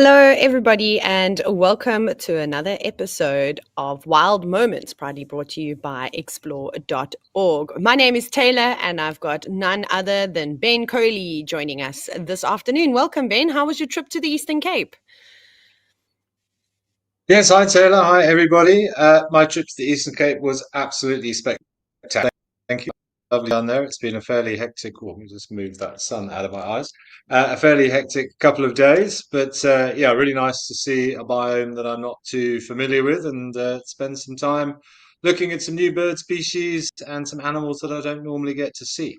Hello, everybody, and welcome to another episode of Wild Moments, proudly brought to you by explore.org. My name is Taylor, and I've got none other than Ben Coley joining us this afternoon. Welcome, Ben. How was your trip to the Eastern Cape? Yes, hi Taylor. Hi everybody. My trip to the Eastern Cape was absolutely spectacular. Thank you. Lovely down there. It's been a fairly hectic. Oh, let me just move that sun out of my eyes. A fairly hectic couple of days, but yeah, really nice to see a biome that I'm not too familiar with and spend some time looking at some new bird species and some animals that I don't normally get to see.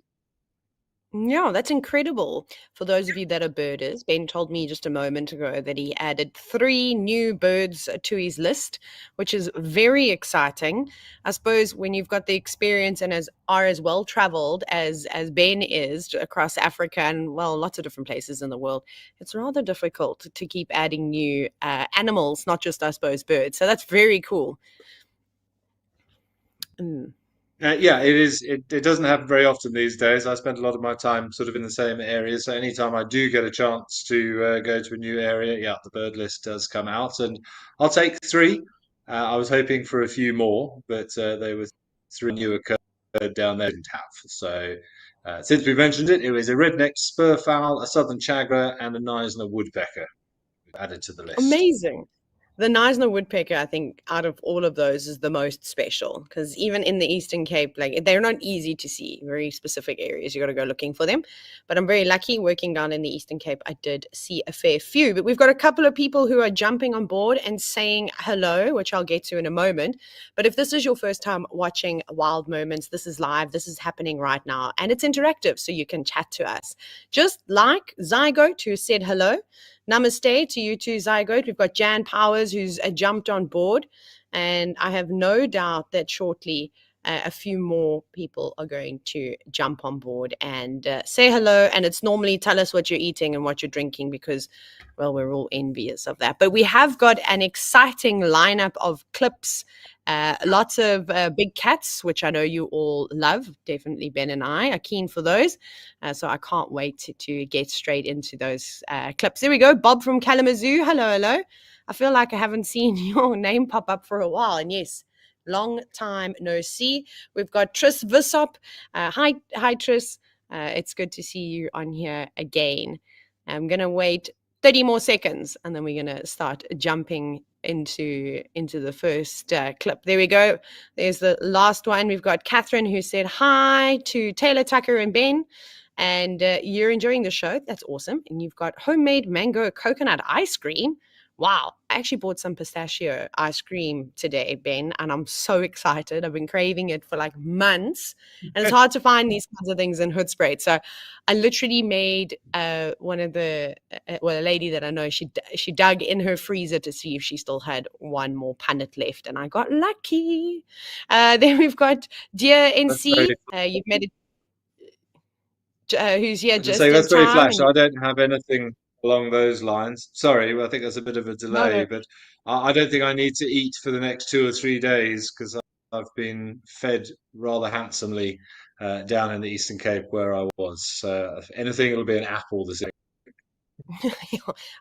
Yeah, that's incredible. For those of you that are birders, Ben told me just a moment ago that he added 3 new birds to his list, which is very exciting. I suppose when you've got the experience and are as well traveled as Ben is across Africa and well, lots of different places in the world, it's rather difficult to keep adding new animals, not just I suppose birds. So that's very cool. Mm. Yeah, it is. It doesn't happen very often these days. I spend a lot of my time sort of in the same area, so anytime I do get a chance to go to a new area, yeah, the bird list does come out, and I'll take three. I was hoping for a few more, but they were three new occurred down there didn't have. So since we mentioned it, it was a red-necked spurfowl, a southern chagger, and a Neisner woodpecker added to the list. Amazing. The Neisner woodpecker, I think, out of all of those is the most special because even in the Eastern Cape, like they're not easy to see. Very specific areas, you got to go looking for them. But I'm very lucky working down in the Eastern Cape. I did see a fair few. But we've got a couple of people who are jumping on board and saying hello, which I'll get to in a moment. But if this is your first time watching Wild Moments, this is live. This is happening right now, and it's interactive, so you can chat to us. Just like Zygote, who said hello. Namaste to you too, Zygote. We've got Jan Powers who's jumped on board, and I have no doubt that shortly a few more people are going to jump on board and say hello. And it's normally tell us what you're eating and what you're drinking because, well, we're all envious of that. But we have got an exciting lineup of clips. Lots of big cats, which I know you all love. Definitely Ben and I are keen for those. So I can't wait to get straight into those clips. There we go. Bob from Kalamazoo. Hello, hello. I feel like I haven't seen your name pop up for a while. And yes, long time no see. We've got Tris Vissop. Hi, Tris. It's good to see you on here again. I'm going to wait 30 more seconds and then we're going to start jumping into the first clip. There we go. There's the last one. We've got Catherine who said hi to Taylor, Tucker, and Ben. And you're enjoying the show. That's awesome. And you've got homemade mango coconut ice cream. Wow. I actually bought some pistachio ice cream today, Ben, and I'm so excited. I've been craving it for like months. And it's hard to find these kinds of things in Hoodspray. So I literally made one of a lady that I know, she dug in her freezer to see if she still had one more punnet left. And I got lucky. Then we've got Dear That's very, NC. You've met it. Who's here I just just say in that's very time. flash. And you, I don't have anything along those lines. Sorry, I think there's a bit of a no, delay, no. but I don't think I need to eat for the next 2 or 3 days because I've been fed rather handsomely down in the Eastern Cape where I was. So if anything, it'll be an apple this evening.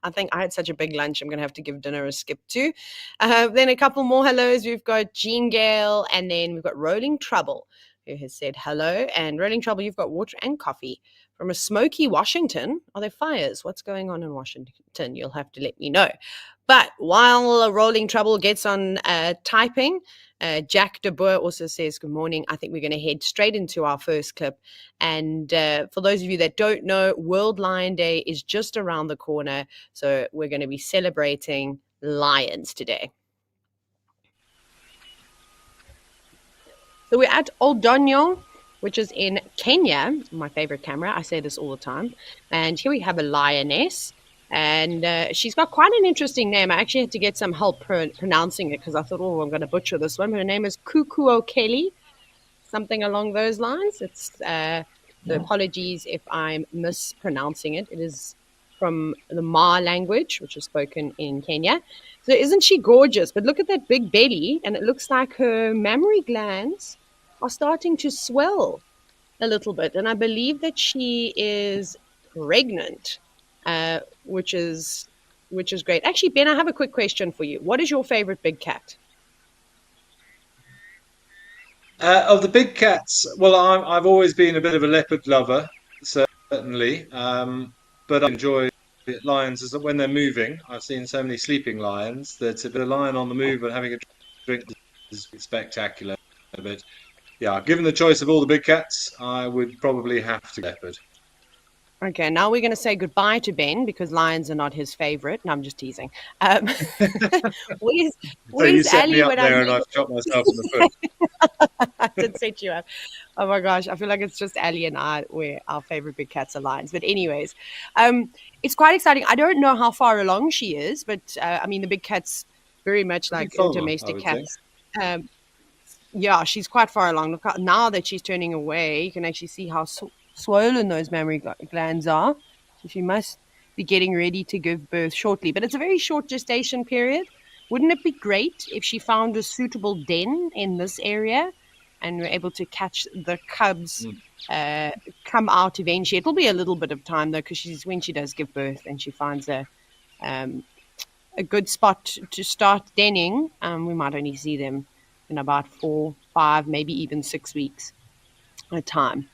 I think I had such a big lunch. I'm going to have to give dinner a skip too. Then a couple more hellos. We've got Jean Gale, and then we've got Rolling Trouble, who has said hello. And Rolling Trouble, you've got water and coffee from a smoky Washington. Are there fires? What's going on in Washington? You'll have to let me know. But while Rolling Trouble gets on typing, Jack De Boer also says, good morning. I think we're going to head straight into our first clip. And for those of you that don't know, World Lion Day is just around the corner. So we're going to be celebrating lions today. So we're at Oldonyo, which is in Kenya, my favorite camera. I say this all the time. And here we have a lioness. And she's got quite an interesting name. I actually had to get some help pronouncing it because I thought, oh, I'm going to butcher this one. Her name is Kukuo Kelly, something along those lines. It's so apologies if I'm mispronouncing it. It is from the Ma language, which is spoken in Kenya. So isn't she gorgeous? But look at that big belly, and it looks like her mammary glands are starting to swell a little bit. And I believe that she is pregnant, which is which is great. Actually, Ben, I have a quick question for you. What is your favorite big cat? Of the big cats, well, I've always been a bit of a leopard lover, certainly. But I enjoy lions as when they're moving. I've seen so many sleeping lions that a bit of lion on the move and having a drink is spectacular. But yeah, given the choice of all the big cats, I would probably have to leopard. Okay, now we're going to say goodbye to Ben because lions are not his favorite. No, I'm just teasing. Um, where's So you Where's set me Ali up when I there, and need? I've shot myself in the foot. I did set you up. Oh my gosh, I feel like it's just Ali and I where our favorite big cats are lions. But anyways, it's quite exciting. I don't know how far along she is, but I mean the big cat's very much Pretty like full, I domestic would think. cats. Um, yeah, she's quite far along. Look, now that she's turning away, you can actually see how swollen those mammary glands are. So she must be getting ready to give birth shortly. But it's a very short gestation period. Wouldn't it be great if she found a suitable den in this area and were able to catch the cubs Mm. uh, come out eventually? It'll be a little bit of time though, because she's when she does give birth and she finds um, a good spot to start denning. We might only see them in about 4, 5, maybe even 6 weeks at a time.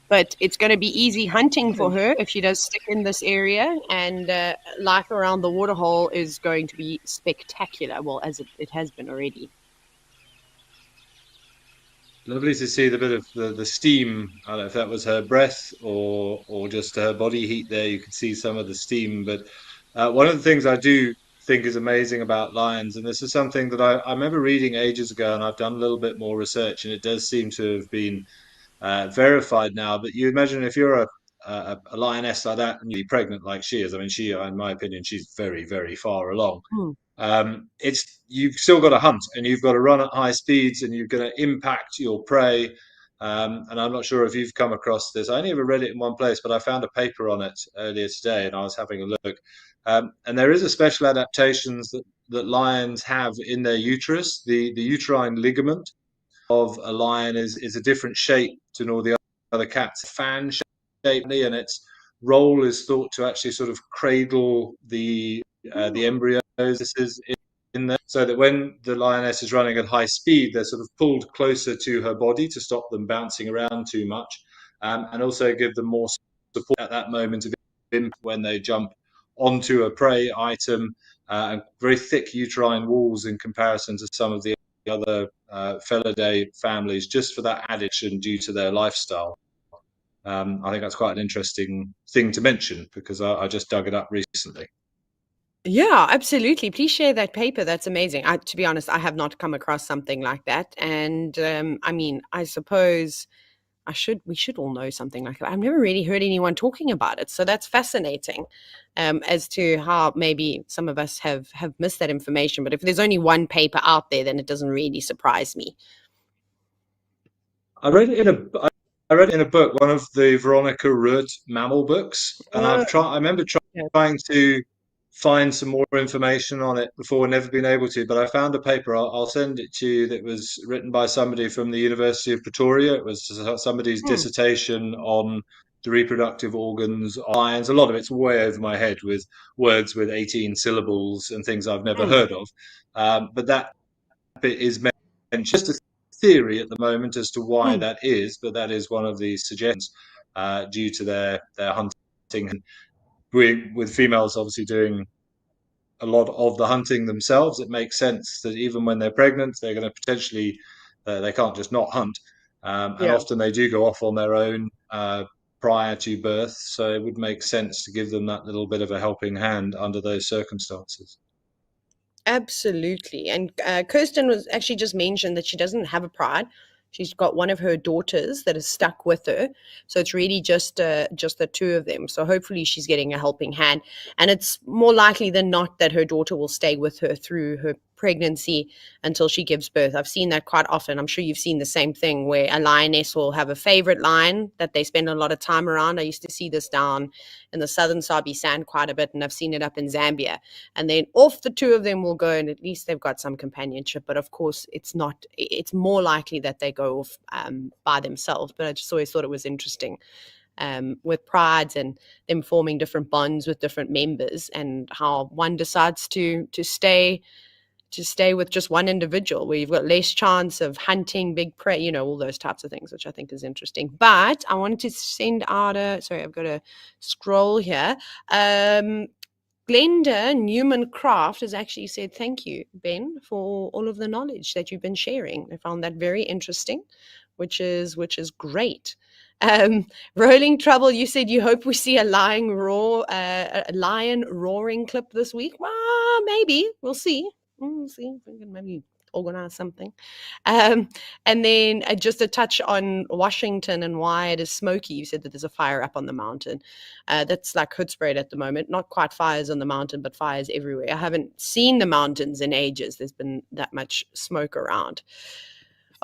But it's going to be easy hunting for her if she does stick in this area, and life around the waterhole is going to be spectacular. Well, as it has been already. Lovely to see the bit of the steam. I don't know if that was her breath or just her body heat there. You could see some of the steam. But one of the things I do think is amazing about lions, and this is something that I remember reading ages ago, and I've done a little bit more research, and it does seem to have been verified now. But you imagine if you're a lioness like that and you're pregnant like she is. I mean, in my opinion, she's very, very far along. Hmm. It's you've still got to hunt and you've got to run at high speeds and you're going to impact your prey. And I'm not sure if you've come across this. I only ever read it in one place, but I found a paper on it earlier today, and I was having a look. And there is a special adaptations that lions have in their uterus. The uterine ligament of a lion is a different shape to all the other cats. Fan shape, and its role is thought to actually sort of cradle the Hmm. embryos. This is in there, so that when the lioness is running at high speed, they're sort of pulled closer to her body to stop them bouncing around too much, and also give them more support at that moment of impact when they jump onto a prey item. And very thick uterine walls in comparison to some of the other Felidae families, just for that addition due to their lifestyle. I think that's quite an interesting thing to mention because I just dug it up recently. Yeah, absolutely. Please share that paper. That's amazing. To be honest, I have not come across something like that. And I mean, I suppose we should all know something like that. I've never really heard anyone talking about it. So that's fascinating, as to how maybe some of us have missed that information. But if there's only one paper out there, then it doesn't really surprise me. I read it in a I read it in a book, one of the Veronica Root mammal books, and Oh, I remember yeah. trying to find some more information on it before, never been able to. But I found a paper. I'll send it to you. That was written by somebody from the University of Pretoria. It was somebody's Hmm. dissertation on the reproductive organs of lions. A lot of it's way over my head with words with 18 syllables and things I've never Hmm. heard of. But that bit is mentioned. Just a theory at the moment as to why Hmm. that is, but that is one of the suggestions due to their hunting. With females obviously doing a lot of the hunting themselves, it makes sense that even when they're pregnant, they're going to potentially they can't just not hunt, and Yeah. often they do go off on their own prior to birth. So it would make sense to give them that little bit of a helping hand under those circumstances. Absolutely. And Kirsten was actually just mentioned that she doesn't have a pride. She's got one of her daughters that is stuck with her. So it's really just the two of them. So hopefully she's getting a helping hand. And it's more likely than not that her daughter will stay with her through her pregnancy until she gives birth. I've seen that quite often. I'm sure you've seen the same thing where a lioness will have a favorite lion that they spend a lot of time around. I used to see this down in the southern Sabi Sand quite a bit, and I've seen it up in Zambia, and then off the two of them will go, and at least they've got some companionship. But of course it's more likely that they go off by themselves. But I just always thought it was interesting with prides and them forming different bonds with different members, and how one decides to stay with just one individual, where you've got less chance of hunting big prey, all those types of things, which I think is interesting. But I wanted to send out sorry, I've got to scroll here. Glenda Newman Craft has actually said, thank you, Ben, for all of the knowledge that you've been sharing. I found that very interesting, which is great. Rolling Trouble, you said you hope we see a lion roaring clip this week. Well, maybe. We'll see. We'll see if we can maybe organize something. And then just a touch on Washington and why it is smoky. You said that there's a fire up on the mountain. That's like Hoedspruit at the moment. Not quite fires on the mountain, but fires everywhere. I haven't seen the mountains in ages. There's been that much smoke around.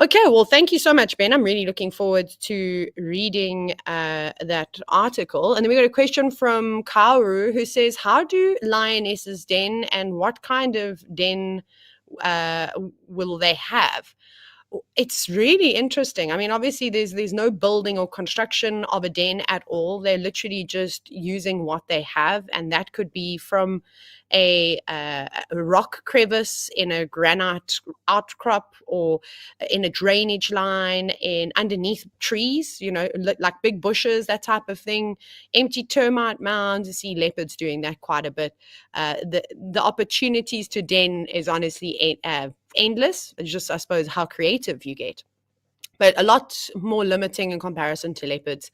Okay, well, thank you so much, Ben. I'm really looking forward to reading that article. And then we got a question from Kaoru, who says, how do lionesses den, and what kind of den will they have? It's really interesting. I mean, obviously there's no building or construction of a den at all. They're literally just using what they have, and that could be from a rock crevice in a granite outcrop, or in a drainage line, in underneath trees, like big bushes, that type of thing. Empty termite mounds. You see leopards doing that quite a bit. The opportunities to den is honestly endless. It's just, I suppose, how creative you get, but a lot more limiting in comparison to leopards.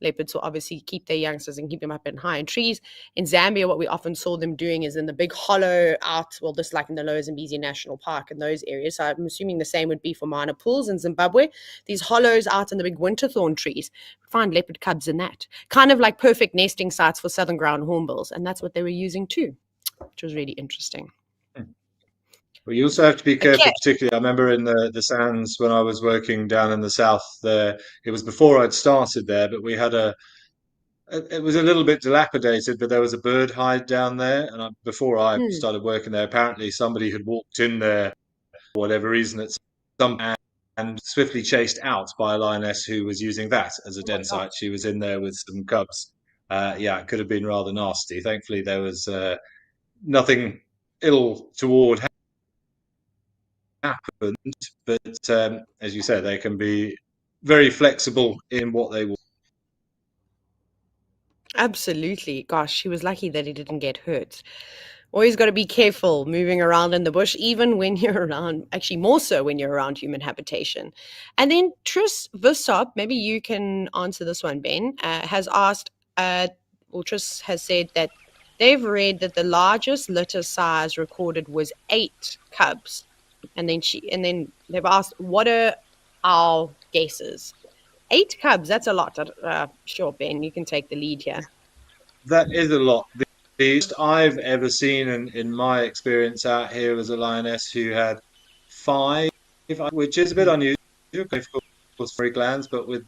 Leopards will obviously keep their youngsters and keep them up in high in trees. In Zambia, what we often saw them doing is in the big hollow out, well, just like in the Lower Zambezi National Park and those areas. So I'm assuming the same would be for minor pools in Zimbabwe. These hollows out in the big winterthorn trees, find leopard cubs in that. Kind of like perfect nesting sites for southern ground hornbills. And that's what they were using too, which was really interesting. Well, you also have to be careful, particularly. I remember in the sands when I was working down in the south there, it was before I'd started there, but we had it was a little bit dilapidated, but there was a bird hide down there. And before I started working there, apparently somebody had walked in there for whatever reason at some and swiftly chased out by a lioness who was using that as a den site. She was in there with some cubs. Yeah, it could have been rather nasty. Thankfully, there was nothing ill toward happened, but as you said, they can be very flexible in what they will. Absolutely. Gosh, she was lucky that he didn't get hurt. Always got to be careful moving around in the bush, even when you're around, actually more so when you're around human habitation. And then Tris Vissop, maybe you can answer this one, Ben, has asked, Tris has said that they've read that the largest litter size recorded was 8 cubs. And then they've asked, what are our guesses? 8 cubs, that's a lot. Sure, Ben, you can take the lead here. That is a lot. The least I've ever seen in my experience out here was a lioness who had 5, which is a bit unusual, of course, for glands, but with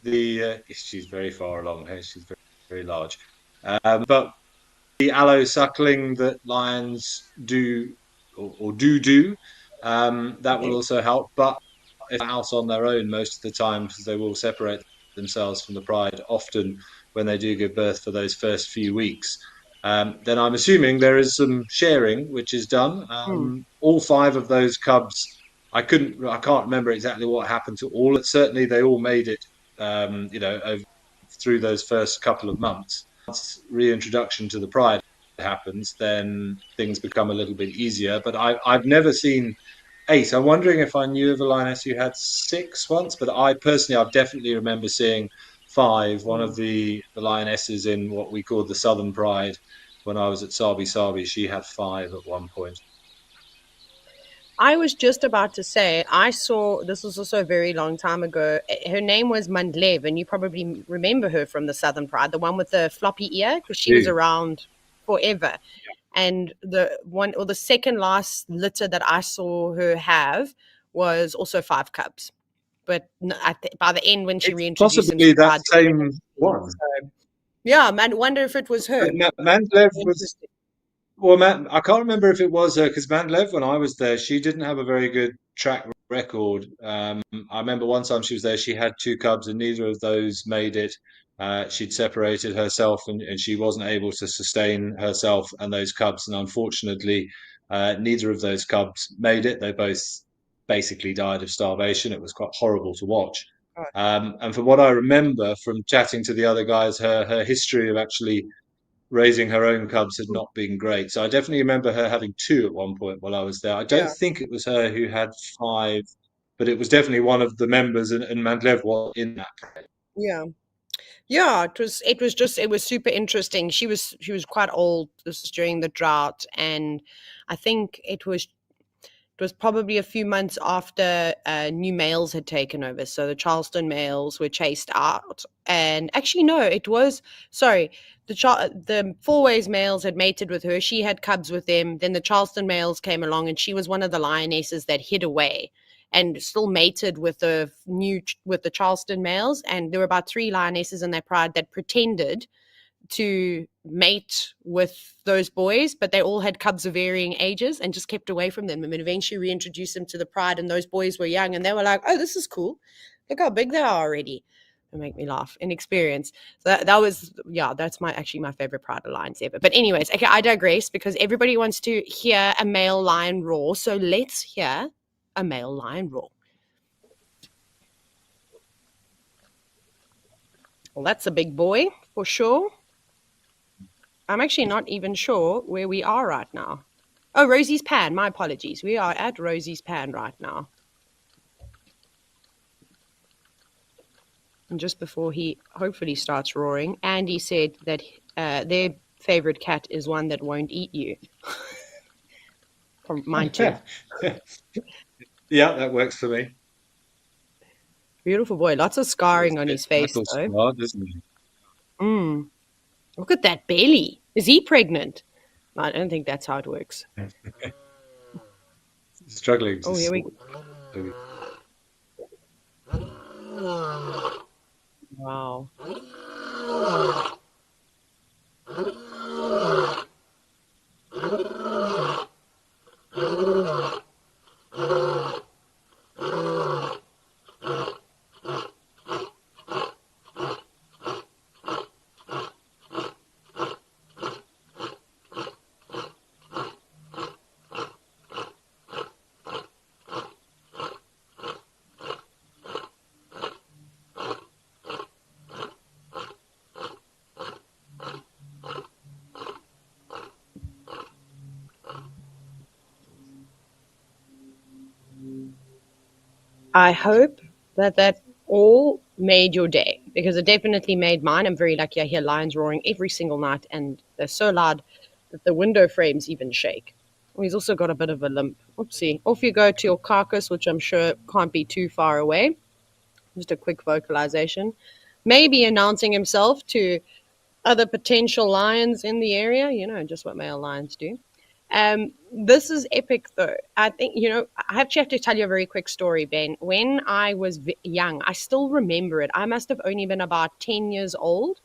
she's very far along here. She's very, very large. But the allo suckling that lions do or do, that will also help. But if they're out on their own most of the time, because they will separate themselves from the pride often when they do give birth for those first few weeks, then I'm assuming there is some sharing which is done. All 5 of those cubs, I can't remember exactly what happened to all. Certainly they all made it, through those first couple of months. Once reintroduction to the pride happens, then things become a little bit easier. But I've never seen 8. I'm wondering if I knew of a lioness who had 6 once, but I definitely remember seeing 5. One of the lionesses in what we called the Southern Pride when I was at Sabi, she had 5 at one point. I was just about to say, I saw, this was also a very long time ago, her name was Mandlev, and you probably remember her from the Southern Pride, the one with the floppy ear, because she was around forever. And the one, or the second last litter that I saw her have was also 5 cubs. But by the end, when she reintroduced possibly into that same one. So, yeah, man, wonder if it was her. Mandlev was. Well, I can't remember if it was her, because Mandlev, when I was there, she didn't have a very good track record. I remember one time she was there, she had 2 cubs, and neither of those made it She'd separated herself, and she wasn't able to sustain herself and those cubs. And unfortunately, neither of those cubs made it. They both basically died of starvation. It was quite horrible to watch. Oh, And from what I remember from chatting to the other guys, her history of actually raising her own cubs had not been great. So I definitely remember her having two at one point while I was there. I don't yeah, think it was her who had five, but it was definitely one of the members, and Mandlev was in that. yeah. Yeah, it was super interesting. She was quite old. This was during the drought, and I think it was probably a few months after new males had taken over. So the Charleston males were chased out, and actually no, it was sorry. The Four-Ways males had mated with her. She had cubs with them. Then the Charleston males came along, and she was one of the lionesses that hid away and still mated with the Charleston males. And there were about 3 lionesses in their pride that pretended to mate with those boys, but they all had cubs of varying ages and just kept away from them, and eventually reintroduced them to the pride. And those boys were young, and they were like, "Oh, this is cool. Look how big they are already." It make me laugh. Inexperience. So that was, yeah, that's actually my favorite pride alliance ever. But anyways, okay, I digress because everybody wants to hear a male lion roar. So let's hear a male lion roar. Well, that's a big boy for sure. I'm actually not even sure where we are right now. Oh, Rosie's Pan. My apologies. We are at Rosie's Pan right now. And just before he hopefully starts roaring, Andy said that their favorite cat is one that won't eat you. Mine too. Yeah, that works for me. Beautiful boy. Lots of scarring on his face, Battle though. scarred, isn't he? Look at that belly. Is he pregnant? I don't think that's how it works. Struggling to Oh, here we sleep. Wow. I hope that all made your day, because it definitely made mine. I'm very lucky. I hear lions roaring every single night, and they're so loud that the window frames even shake. Oh, he's also got a bit of a limp. Oopsie. Off you go to your carcass, which I'm sure can't be too far away. Just a quick vocalization. Maybe announcing himself to other potential lions in the area, just what male lions do. This is epic, though. I think, I have to tell you a very quick story, Ben. When I was young, I still remember it. I must have only been about 10 years old,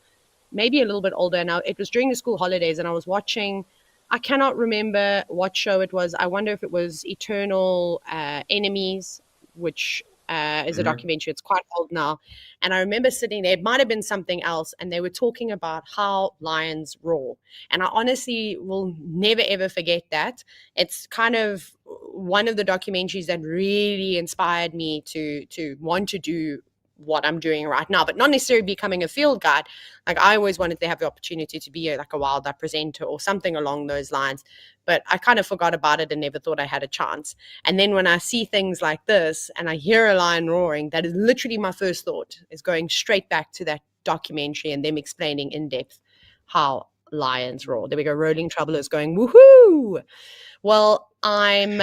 maybe a little bit older. Now, it was during the school holidays, and I was watching, I cannot remember what show it was. I wonder if it was Eternal Enemies, which is a Mhm. documentary. It's quite old now. And I remember sitting there, it might have been something else, and they were talking about how lions roar. And I honestly will never, ever forget that. It's kind of one of the documentaries that really inspired me to want to do what I'm doing right now, but not necessarily becoming a field guide. Like, I always wanted to have the opportunity to be like a wildlife presenter or something along those lines, but I kind of forgot about it and never thought I had a chance. And then when I see things like this and I hear a lion roaring, that is literally my first thought, is going straight back to that documentary and them explaining in depth how lions roar. There we go. Rolling Troublers going, woohoo! Well, I'm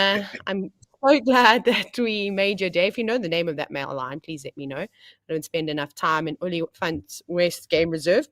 so glad that we made your day. If you know the name of that male lion, please let me know. I don't spend enough time in Oliphant West Game Reserve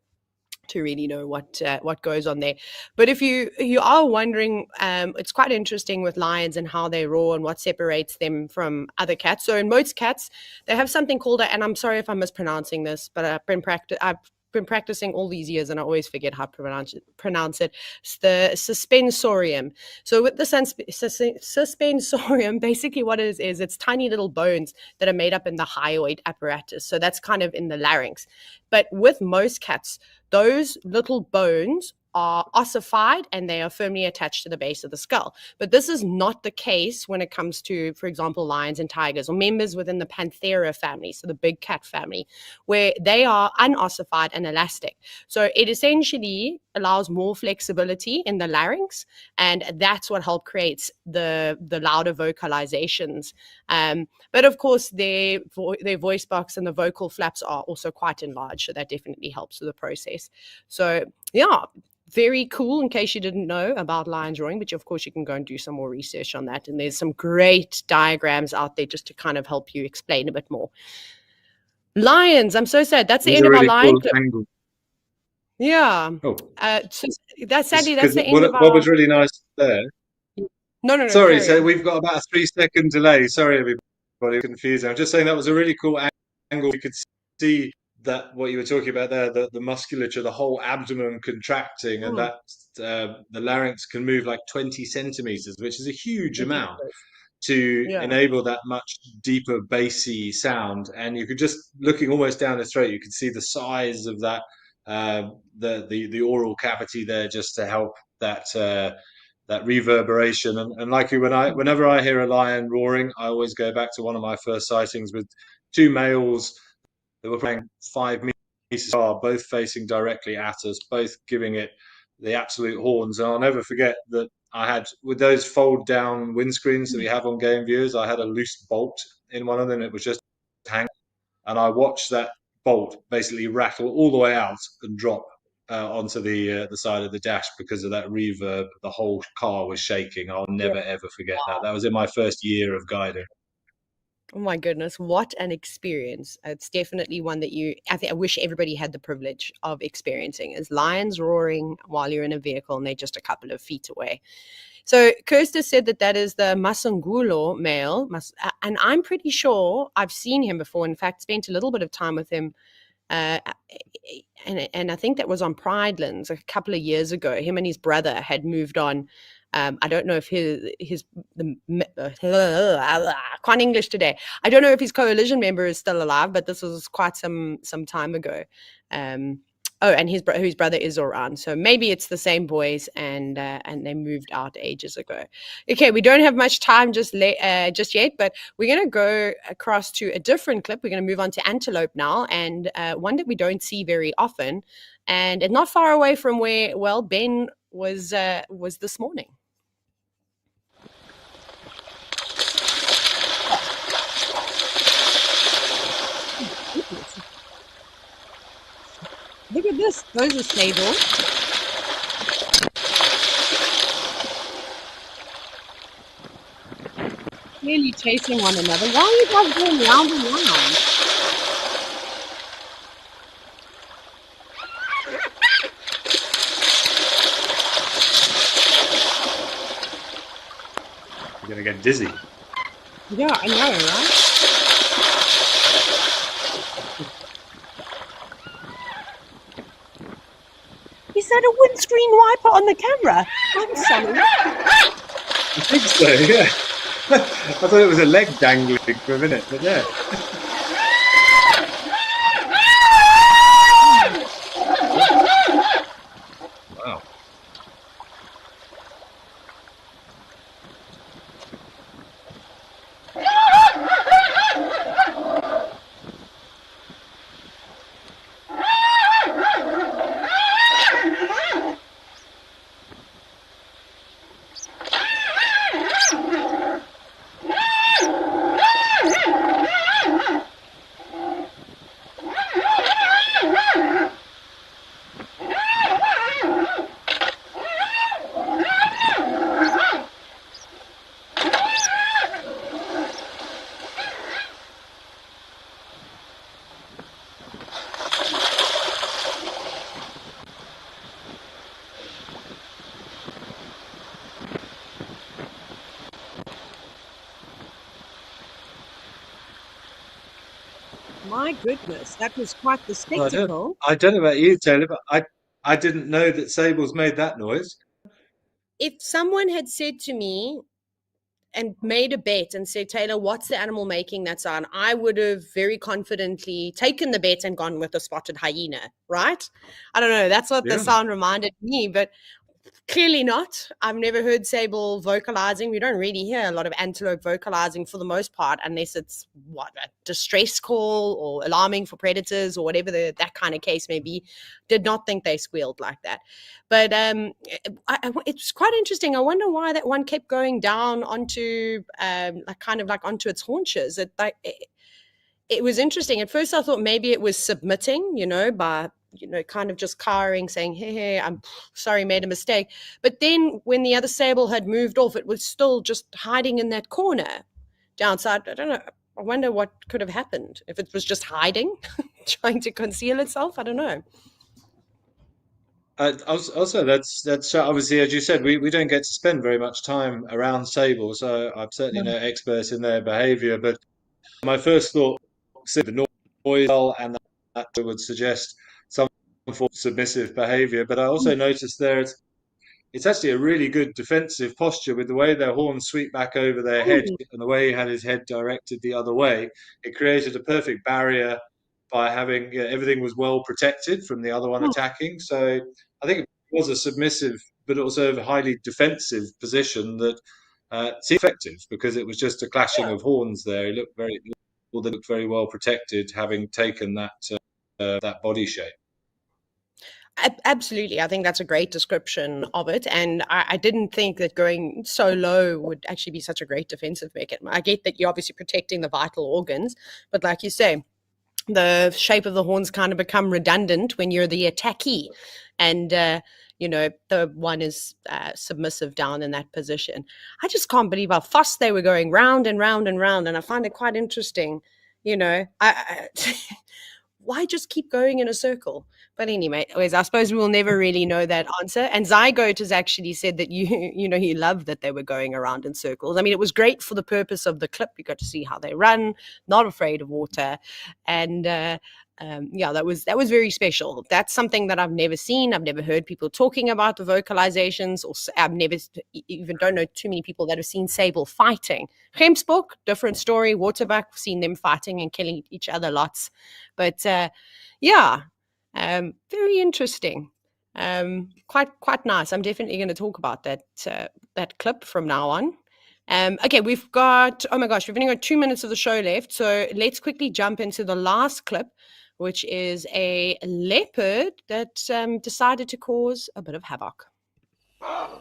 to really know what goes on there. But if you are wondering, it's quite interesting with lions and how they roar and what separates them from other cats. So in most cats, they have something called and I'm sorry if I'm mispronouncing this, but I've been practicing all these years, and I always forget how to pronounce it. It's the suspensorium. So with the suspensorium, basically what it is it's tiny little bones that are made up in the hyoid apparatus. So that's kind of in the larynx. But with most cats, those little bones are ossified and they are firmly attached to the base of the skull. But this is not the case when it comes to, for example, lions and tigers or members within the Panthera family, so the big cat family, where they are unossified and elastic. So it essentially allows more flexibility in the larynx, and that's what helps creates the louder vocalizations. But of course, their voice box and the vocal flaps are also quite enlarged, so that definitely helps with the process. So yeah, very cool in case you didn't know about lions roaring, but of course you can go and do some more research on that. And there's some great diagrams out there just to kind of help you explain a bit more. Lions, I'm so sad. That's the end of our lion clip. Angle. Yeah. Oh. So that's sadly, that's the end what, of our... What was really nice there. No. Sorry, so we've got about a 3-second delay. Sorry, everybody, confusing. I'm just saying that was a really cool angle. You could see that what you were talking about there, the musculature, the whole abdomen contracting, and that the larynx can move like 20 centimeters, which is a huge amount to enable that much deeper bassy sound. And you could just, looking almost down the throat, you could see the size of that, the oral cavity there, just to help that that reverberation. And like you, whenever I hear a lion roaring, I always go back to one of my first sightings with two males that were playing 5 meters apart, both facing directly at us, both giving it the absolute horns. And I'll never forget that I had, with those fold down windscreens that we have on game viewers, I had a loose bolt in one of them. It was just hanging, and I watched that bolt basically rattle all the way out and drop onto the side of the dash because of that reverb. The whole car was shaking. I'll never ever forget that. That was in my first year of guiding. Oh my goodness, what an experience. It's definitely one that I wish everybody had the privilege of experiencing, is lions roaring while you're in a vehicle and they're just a couple of feet away. So Kirsta said that is the Masangulo male, and I'm pretty sure I've seen him before. In fact, spent a little bit of time with him, and I think that was on Pridelands a couple of years ago. Him and his brother had moved on. I don't know if can't English today. I don't know if his coalition member is still alive, but this was quite some time ago. And his brother is around, so maybe it's the same boys, and they moved out ages ago. Okay, we don't have much time just yet, but we're going to go across to a different clip. We're going to move on to antelope now, and one that we don't see very often, and not far away from where Ben was this morning. Look at this. Those are Sable. Clearly chasing one another. Why are you guys going round and round? You're going to get dizzy. Yeah, I know, right? Is that a windscreen wiper on the camera? I'm sorry. I think so, yeah. I thought it was a leg dangling for a minute, but yeah. Wow. My goodness, that was quite the Well, spectacle. I don't know about you, Taylor, but I didn't know that sables made that noise. If someone had said to me and made a bet and said, Taylor, what's the animal making that sound? I would have very confidently taken the bet and gone with the spotted hyena, right? I don't know. That's what the Yeah. sound reminded me, but clearly not. I've never heard Sable vocalizing. We don't really hear a lot of antelope vocalizing for the most part, unless it's what a distress call or alarming for predators or whatever that kind of case may be. Did not think they squealed like that. But it's quite interesting. I wonder why that one kept going down onto like kind of like onto its haunches. It was interesting. At first, I thought maybe it was submitting, by kind of just cowering, saying, hey, I'm sorry, made a mistake. But then when the other sable had moved off, it was still just hiding in that corner downside. I don't know. I wonder what could have happened if it was just hiding, trying to conceal itself. I don't know. Also, that's obviously, as you said, we don't get to spend very much time around sables, so I'm certainly no expert in their behaviour. But my first thought, the noise, and that would suggest some form of submissive behaviour. But I also noticed there it's actually a really good defensive posture with the way their horns sweep back over their head Mm, and the way he had his head directed the other way. It created a perfect barrier by having everything was well protected from the other one mm, attacking. So I think it was a submissive but also a highly defensive position that seemed effective because it was just a clashing yeah. of horns there. It looked very, well, they looked very well protected, having taken that body shape. Absolutely. I think that's a great description of it. And I didn't think that going so low would actually be such a great defensive mechanism. I get that you're obviously protecting the vital organs, but like you say, the shape of the horns kind of become redundant when you're the attackee. And, the one is submissive down in that position. I just can't believe how fast they were going round and round and round. And I find it quite interesting. Why just keep going in a circle? But anyway, I suppose we will never really know that answer. And Zygote has actually said that he loved that they were going around in circles. I mean, it was great for the purpose of the clip. You got to see how they run, not afraid of water, and yeah, that was very special. That's something that I've never seen. I've never heard people talking about the vocalizations, or I've never even don't know too many people that have seen Sable fighting. Gemsbok, different story. Waterbuck, seen them fighting and killing each other lots. But yeah, very interesting. Quite nice. I'm definitely going to talk about that clip from now on. Okay, we've got, oh my gosh, we've only got 2 minutes of the show left. So let's quickly jump into the last clip, which is a leopard that decided to cause a bit of havoc. Oh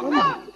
my goodness.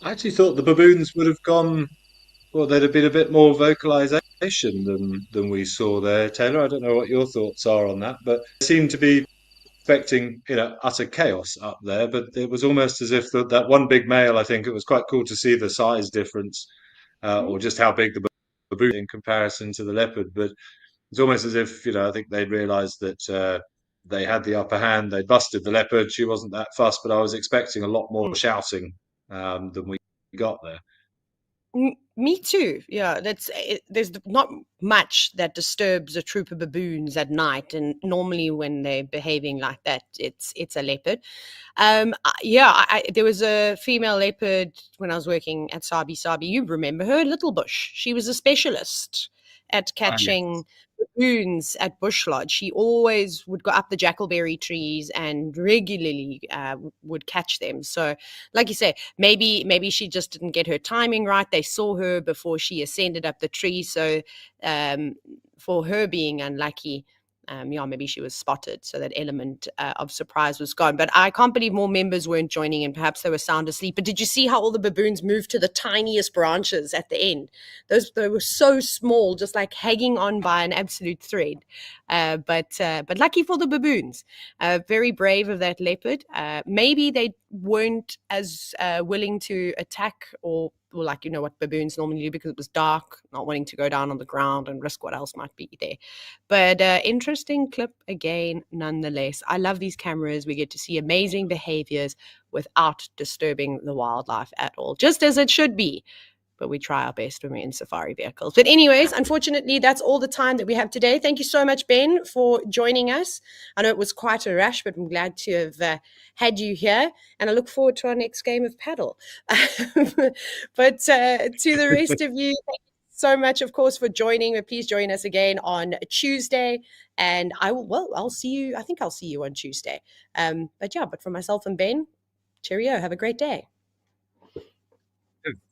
I actually thought the baboons would have gone. Well, there'd have been a bit more vocalization than we saw there, Taylor. I don't know what your thoughts are on that, but they seem to be expecting, utter chaos up there. But it was almost as if that one big male. I think it was quite cool to see the size difference, or just how big the baboon in comparison to the leopard. But it's almost as if, I think they realised that they had the upper hand. They busted the leopard. She wasn't that fussed, but I was expecting a lot more Mm. shouting than we got there. Me too. Yeah, there's not much that disturbs a troop of baboons at night, and normally when they're behaving like that, it's a leopard. Yeah, there was a female leopard when I was working at Sabi Sabi. You remember her, Little Bush? She was a specialist at Ah, yeah. catching baboons at Bush Lodge. She always would go up the jackalberry trees and regularly would catch them. So, like you say, maybe she just didn't get her timing right. They saw her before she ascended up the tree. So, um, for her being unlucky, yeah, maybe she was spotted, so that element of surprise was gone. But I can't believe more members weren't joining in. Perhaps they were sound asleep. But did you see how all the baboons moved to the tiniest branches at the end? They were so small, just like hanging on by an absolute thread. But lucky for the baboons, very brave of that leopard. Maybe they weren't as willing to attack or like what baboons normally do because it was dark, not wanting to go down on the ground and risk what else might be there. But interesting clip again, nonetheless. I love these cameras. We get to see amazing behaviors without disturbing the wildlife at all, just as it should be. But we try our best when we're in safari vehicles. But anyways, unfortunately, that's all the time that we have today. Thank you so much, Ben, for joining us. I know it was quite a rush, but I'm glad to have had you here. And I look forward to our next game of paddle. But to the rest of you, thank you so much, of course, for joining. But please join us again on Tuesday. And I'll see you. I think I'll see you on Tuesday. But for myself and Ben, cheerio. Have a great day.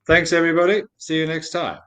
Thanks, everybody. See you next time.